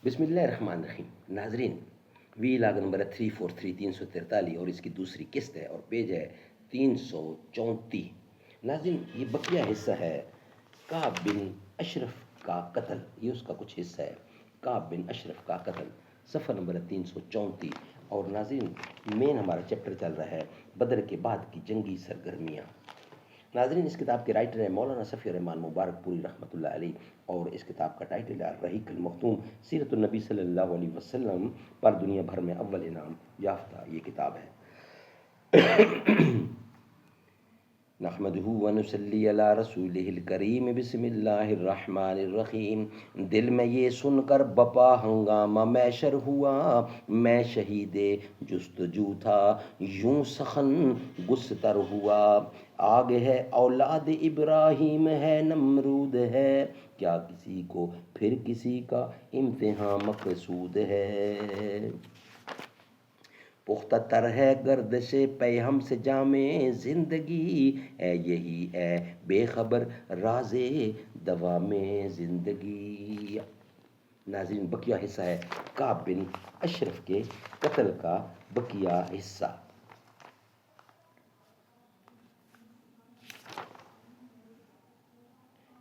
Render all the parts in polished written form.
بسم اللہ الرحمن الرحیم. ناظرین، وی لاگ نمبر ہے 343 343 اور اس کی دوسری قسط ہے اور پیج ہے 334. ناظرین، یہ بقیہ حصہ ہے کعب بن اشرف کا قتل. یہ اس کا کچھ حصہ ہے، کعب بن اشرف کا قتل، صفحہ نمبر ہے 334. اور ناظرین، مین ہمارا چیپٹر چل رہا ہے بدر کے بعد کی جنگی سرگرمیاں. ناظرین، اس کتاب کے رائٹر ہیں مولانا صفی الرحمان مبارک پوری رحمۃ اللہ علیہ، اور اس کتاب کا ٹائٹل ہے الرحیق المختوم، سیرت النبی صلی اللہ علیہ وسلم پر دنیا بھر میں اول انعام یافتہ یہ کتاب ہے. نحمدہ ونصلی علی رسولہ الکریم. بسم اللہ الرحمن الرحیم. دل میں یہ سن کر بپا ہنگامہ میشر ہوا، میں شہید جستجو تھا یوں سخن گستر ہوا. آگ ہے اولاد ابراہیم ہے نمرود ہے، کیا کسی کو پھر کسی کا امتحان مقصود ہے. پختہ تر ہے گردش پیہم سے جامع زندگی، اے یہی ہے بے خبر راز دوام زندگی. ناظرین، بقیہ حصہ ہے کعب بن اشرف کے قتل کا بقیہ حصہ.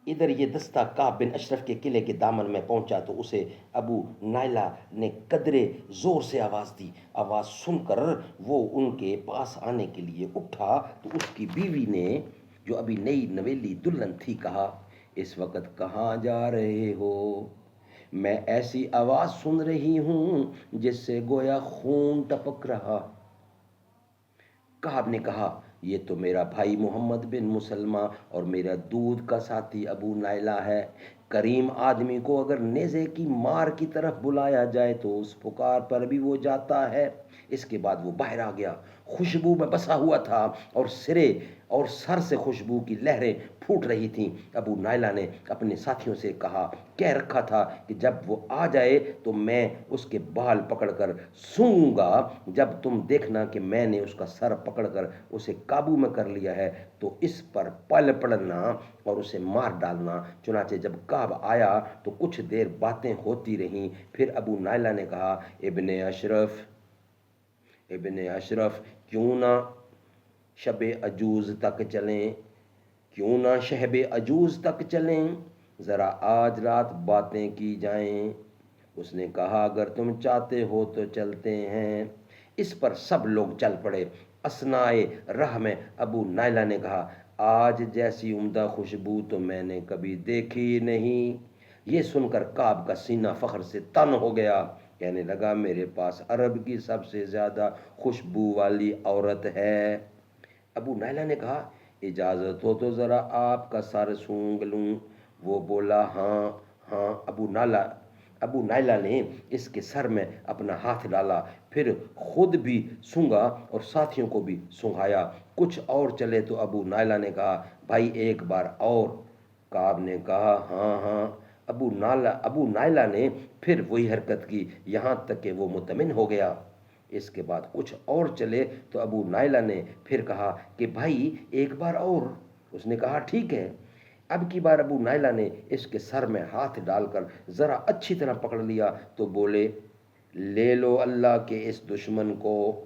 ادھر یہ دستہ کعب بن اشرف کے قلعے کے دامن میں پہنچا تو اسے ابو نائلہ نے قدرے زور سے آواز دی. آواز سن کر وہ ان کے پاس آنے کے لیے اٹھا تو اس کی بیوی نے، جو ابھی نئی نویلی دلہن تھی، کہا، اس وقت کہاں جا رہے ہو؟ میں ایسی آواز سن رہی ہوں جس سے گویا خون ٹپک رہا. کعب نے کہا، یہ تو میرا بھائی محمد بن مسلمہ اور میرا دودھ کا ساتھی ابو نائلہ ہے. کریم آدمی کو اگر نیزے کی مار کی طرف بلایا جائے تو اس پکار پر بھی وہ جاتا ہے. اس کے بعد وہ باہر آ گیا. خوشبو میں بسا ہوا تھا اور سر سے خوشبو کی لہریں پھوٹ رہی تھیں. ابو نائلہ نے اپنے ساتھیوں سے کہہ رکھا تھا کہ جب وہ آ جائے تو میں اس کے بال پکڑ کر سونگوں گا. جب تم دیکھنا کہ میں نے اس کا سر پکڑ کر اسے قابو میں کر لیا ہے تو اس پر پل پڑنا اور اسے مار ڈالنا. چنانچہ جب کعب آیا تو کچھ دیر باتیں ہوتی رہیں. پھر ابو نائلہ نے کہا، ابن اشرف، کیوں نہ شب عجوز تک چلیں، ذرا آج رات باتیں کی جائیں. اس نے کہا، اگر تم چاہتے ہو تو چلتے ہیں. اس پر سب لوگ چل پڑے. اثنائے راہ میں ابو نائلہ نے کہا، آج جیسی عمدہ خوشبو تو میں نے کبھی دیکھی نہیں. یہ سن کر کعب کا سینہ فخر سے تن ہو گیا. کہنے لگا، میرے پاس عرب کی سب سے زیادہ خوشبو والی عورت ہے. ابو نائلہ نے کہا، اجازت ہو تو ذرا آپ کا سر سونگ لوں. وہ بولا، ہاں ہاں. ابو نائلہ نے اس کے سر میں اپنا ہاتھ ڈالا، پھر خود بھی سونگا اور ساتھیوں کو بھی سونگایا. کچھ اور چلے تو ابو نائلہ نے کہا، بھائی ایک بار اور. کعب نے کہا، ہاں ہاں. ابو نائلہ نے پھر وہی حرکت کی یہاں تک کہ وہ مطمئن ہو گیا. اس کے بعد کچھ اور چلے تو ابو نائلہ نے پھر کہا کہ بھائی ایک بار اور. اس نے کہا، ٹھیک ہے. اب کی بار ابو نائلہ نے اس کے سر میں ہاتھ ڈال کر ذرا اچھی طرح پکڑ لیا تو بولے، لے لو اللہ کے اس دشمن کو.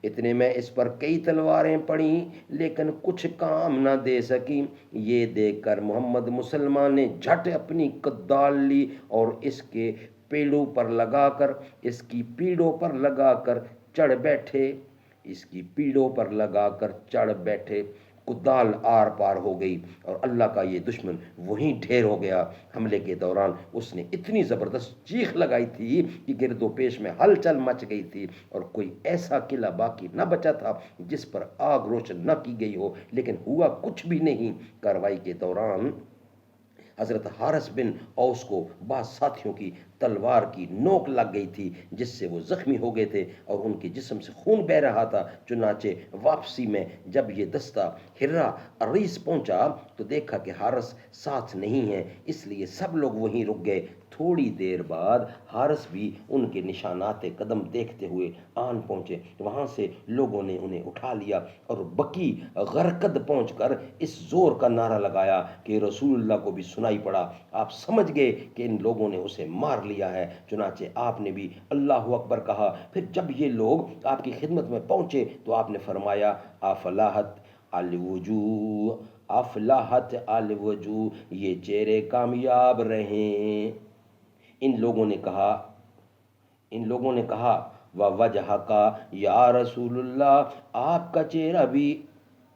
اتنے میں اس پر کئی تلواریں پڑیں لیکن کچھ کام نہ دے سکیں. یہ دیکھ کر محمد مسلمان نے جھٹ اپنی کدال لی اور اس کی پیڑوں پر لگا کر چڑھ بیٹھے. کدال آر پار ہو گئی اور اللہ کا یہ دشمن وہیں ڈھیر ہو گیا. حملے کے دوران اس نے اتنی زبردست چیخ لگائی تھی کہ گرد و پیش میں ہلچل مچ گئی تھی اور کوئی ایسا قلعہ باقی نہ بچا تھا جس پر آگ روشن نہ کی گئی ہو. لیکن ہوا کچھ بھی نہیں. کارروائی کے دوران حضرت حارث بن اوس کو بعض ساتھیوں کی تلوار کی نوک لگ گئی تھی جس سے وہ زخمی ہو گئے تھے اور ان کے جسم سے خون بہہ رہا تھا. چنانچہ واپسی میں جب یہ دستہ ہرہ عریس پہنچا تو دیکھا کہ حارث ساتھ نہیں ہے، اس لیے سب لوگ وہیں رک گئے. تھوڑی دیر بعد حارث بھی ان کے نشانات قدم دیکھتے ہوئے آن پہنچے. وہاں سے لوگوں نے انہیں اٹھا لیا اور بقی غرقد پہنچ کر اس زور کا نعرہ لگایا کہ رسول اللہ کو بھی سنائی پڑا. آپ سمجھ گئے کہ ان لوگوں نے اسے مار لیا ہے۔ چنانچہ آپ نے بھی اللہ اکبر کہا۔ پھر جب یہ لوگ آپ کی خدمت میں پہنچے تو آپ نے فرمایا افلاحت الوجوہ، افلاحت الوجوہ، یہ چہرے کامیاب رہیں۔ ان لوگوں نے کہا وجہ کا یا رسول اللہ، آپ کا چہرہ بھی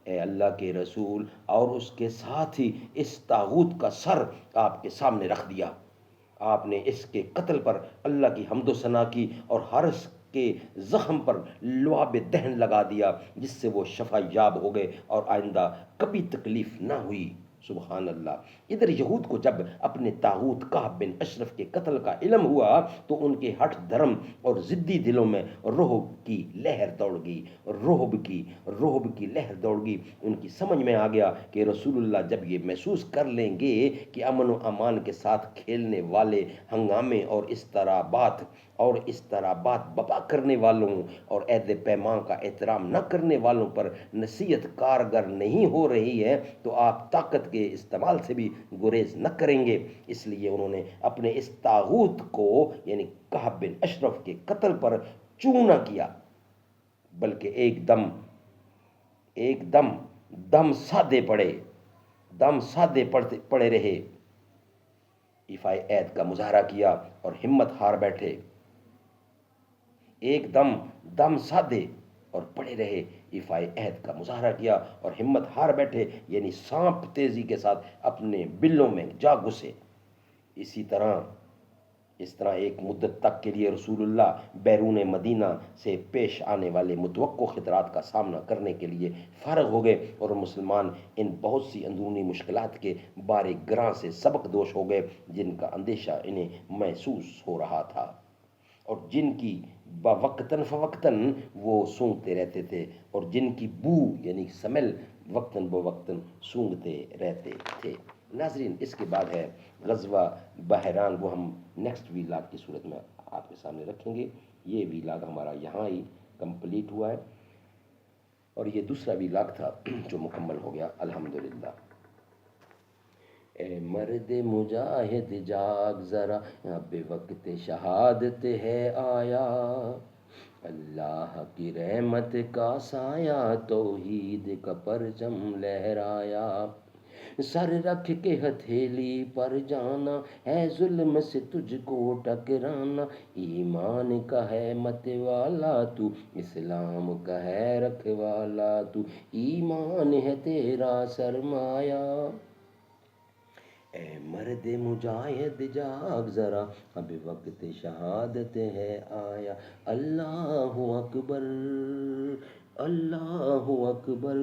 اے اللہ کے رسول، اور اس کے ساتھ ہی اس طاغوت کا سر آپ کے سامنے رکھ دیا۔ آپ نے اس کے قتل پر اللہ کی حمد و ثنا کی اور ہر اس کے زخم پر لعاب دہن لگا دیا، جس سے وہ شفا یاب ہو گئے اور آئندہ کبھی تکلیف نہ ہوئی۔ سبحان اللہ۔ ادھر یہود کو جب اپنے طاغوت کعب بن اشرف کے قتل کا علم ہوا تو ان کے ہٹ دھرم اور ضدی دلوں میں رعب کی لہر دوڑ گئی، رعب کی لہر دوڑ گئی۔ ان کی سمجھ میں آ گیا کہ رسول اللہ جب یہ محسوس کر لیں گے کہ امن و امان کے ساتھ کھیلنے والے ہنگامے اور استرابات بپا کرنے والوں اور عہد پیمان کا احترام نہ کرنے والوں پر نصیحت کارگر نہیں ہو رہی ہے تو آپ طاقت کے استعمال سے بھی گریز نہ کریں گے۔ اس لیے انہوں نے اپنے اس طاغوت کو یعنی کعب بن اشرف کے قتل پر چوں نہ کیا، بلکہ ایک دم سادے پڑے رہے، ایفائے عہد کا مظاہرہ کیا اور ہمت ہار بیٹھے۔ ایک دم سادے اور پڑے رہے، ایفائے عہد کا مظاہرہ کیا اور ہمت ہار بیٹھے، یعنی سانپ تیزی کے ساتھ اپنے بلوں میں جا گھسے۔ اس طرح ایک مدت تک کے لیے رسول اللہ بیرون مدینہ سے پیش آنے والے متوقع خطرات کا سامنا کرنے کے لیے فارغ ہو گئے، اور مسلمان ان بہت سی اندرونی مشکلات کے بارے گراں سے سبق دوش ہو گئے جن کا اندیشہ انہیں محسوس ہو رہا تھا اور جن کی بوقتاً فوقتاً وہ سونگتے رہتے تھے، اور جن کی بو یعنی سمیل وقتاً بوقتاً سونگتے رہتے تھے۔ ناظرین، اس کے بعد ہے غزوہ بحران، وہ ہم نیکسٹ ویلاگ کی صورت میں آپ کے سامنے رکھیں گے۔ یہ ویلاگ ہمارا یہاں ہی کمپلیٹ ہوا ہے اور یہ دوسرا ویلاگ تھا جو مکمل ہو گیا الحمدللہ۔ اے مرد مجاہد جاگ ذرا، اب وقت شہادت ہے آیا، اللہ کی رحمت کا سایہ توحید کا پرچم لہرایا، سر رکھ کے ہتھیلی پر جانا ہے ظلم سے تجھ کو ٹکرانا، ایمان کا ہے مت والا تو، اسلام کا ہے رکھوالا تو، ایمان ہے تیرا سرمایہ۔ اے مرد مجاہد جاگ ذرا، اب وقت شہادت ہے آیا، اللہ اکبر، اللہ اکبر،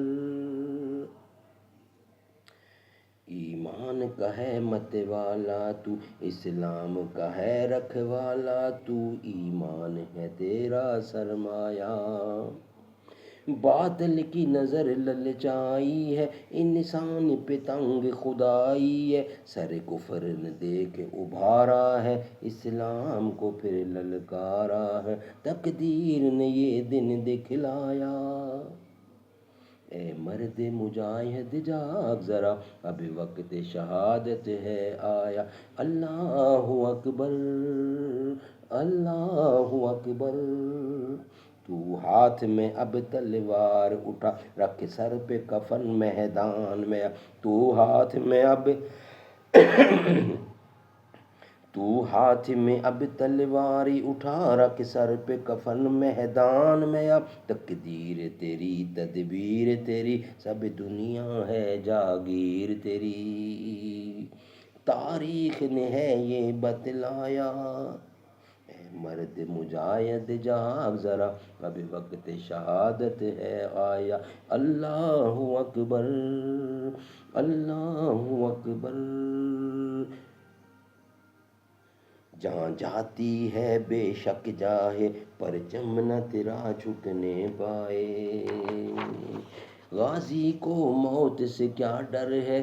ایمان کا ہے مت والا تو، اسلام کا ہے رکھوالا تو، ایمان ہے تیرا سرمایہ۔ باطل کی نظر للچائی ہے، انسان پہ تنگ خدائی ہے، سر کفر نے دیکھ ابھارا ہے، اسلام کو پھر للکارا ہے، تقدیر نے یہ دن دکھلایا۔ اے مرد مجاہد جاگ ذرا، اب وقت شہادت ہے آیا، اللہ اکبر، اللہ اکبر، تو ہاتھ میں اب تلوار اٹھا رکھ سر پہ کفن میدان میں، تو ہاتھ میں اب تلواری اٹھا رکھ سر پہ کفن میدان میں، اب تقدیر تیری تدبیر تیری سب دنیا ہے جاگیر تیری، تاریخ نے ہے یہ بتلایا۔ اے مرد مجاہد جاگ ذرا، اب وقت شہادت ہے آیا، اللہ اکبر، اللہ اکبر، جہاں جاتی ہے بے شک جاہے، پرچم نہ تیرا چھٹنے پائے، غازی کو موت سے کیا ڈر ہے،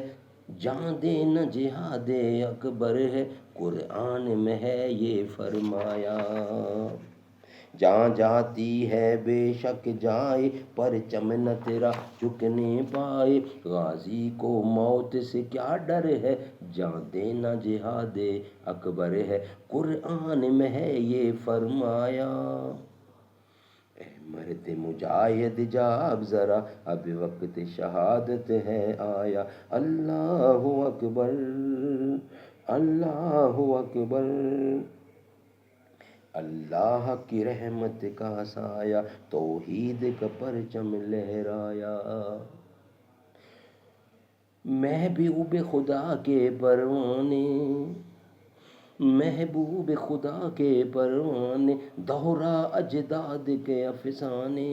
جان دینا جہاد اکبر ہے، قرآن میں ہے یہ فرمایا۔ جہاں جاتی ہے بے شک جائے، پرچم نہ تیرا جھکنے پائے، غازی کو موت سے کیا ڈر ہے، جان دینا جہاد اکبر ہے، قرآن میں ہے یہ فرمایا۔ اے مرد مجاہد جاگ ذرا، اب وقت شہادت ہے آیا، اللہ اکبر، اللہ اکبر، اللہ کی رحمت کا سایہ، توحید کا پرچم لہرایا۔ محبوب خدا کے پروانے، محبوب خدا کے پروانے، دوہرا اجداد کے افسانے،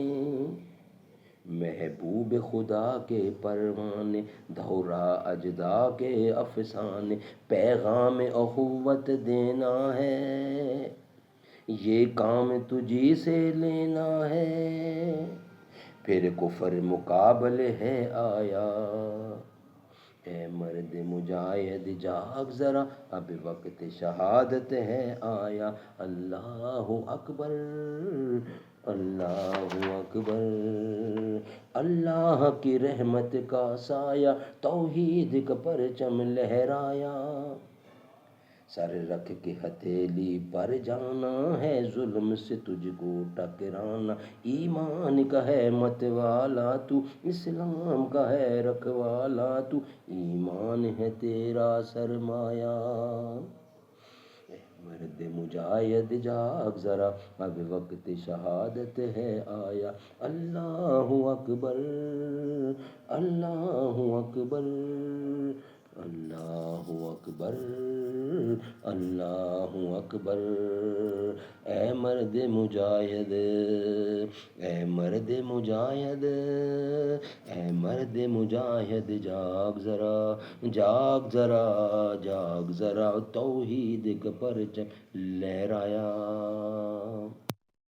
محبوب خدا کے پروانے، دھورا اجدا کے افسانے، پیغام اخوت دینا ہے، یہ کام تجھی سے لینا ہے، پھر کفر مقابل ہے آیا۔ اے مرد مجاہد جاگ ذرا، اب وقت شہادت ہے آیا، اللہ اکبر، اللہ اکبر، اللہ کی رحمت کا سایہ، توحید کا پرچم لہرایا، سر رکھ کے ہتھیلی پر جانا ہے، ظلم سے تجھ کو ٹکرانا، ایمان کا ہے مت والا تو، اسلام کا ہے رکھوالا تو، ایمان ہے تیرا سرمایہ۔ اے مرد مجاہد جاگ ذرا، اب وقت شہادت ہے آیا، اللہ اکبر، اللہ اکبر، اللہ اکبر، اللہ اکبر، اے مرد مجاہد، اے مرد مجاہد، اے مرد مجاہد جاگ ذرا، جاگ ذرا، جاگ ذرا، توحید کا پرچم لہرایا۔